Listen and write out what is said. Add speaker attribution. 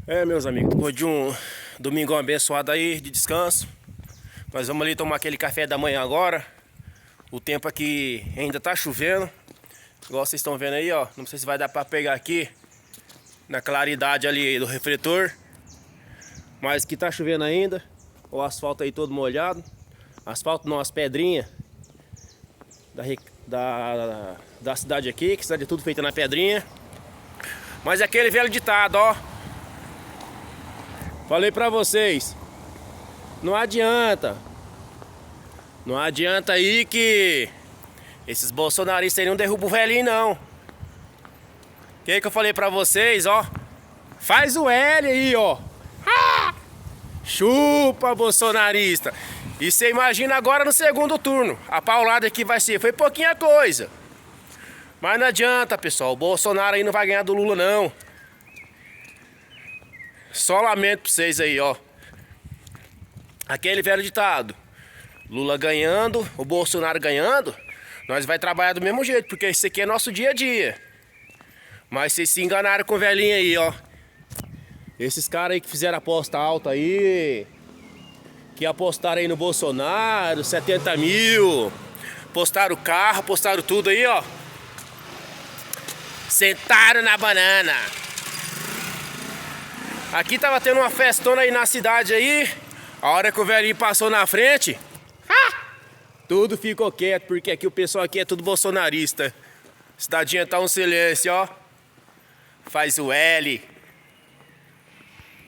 Speaker 1: Meus amigos, depois de um domingão abençoado aí de descanso, nós vamos ali tomar aquele café da manhã agora. O tempo aqui ainda tá chovendo, igual vocês estão vendo aí, ó. Não sei se vai dar pra pegar aqui na claridade ali do refletor, mas que tá chovendo ainda. O asfalto aí todo molhado. Asfalto não, as pedrinhas da cidade aqui, que a cidade é tudo feita na pedrinha. Mas é aquele velho ditado, ó. Falei pra vocês, não adianta aí que esses bolsonaristas aí não derrubam o velhinho não. Que eu falei pra vocês, ó, faz o L aí, ó. Chupa, bolsonarista. E você imagina agora no segundo turno, a paulada que vai ser, foi pouquinha coisa. Mas não adianta, pessoal, o Bolsonaro aí não vai ganhar do Lula não. Só lamento pra vocês aí, ó. Aquele velho ditado: Lula ganhando, o Bolsonaro ganhando, nós vai trabalhar do mesmo jeito, porque esse aqui é nosso dia a dia. Mas vocês se enganaram com o velhinho aí, ó. Esses caras aí que fizeram aposta alta aí, que apostaram aí no Bolsonaro, 70 mil, postaram o carro, postaram tudo aí, ó. Sentaram na banana. Aqui tava tendo uma festona aí na cidade aí. A hora que o velhinho passou na frente, tudo ficou quieto, porque aqui o pessoal aqui é tudo bolsonarista. Cidadinha tá um silêncio, ó. Faz o L.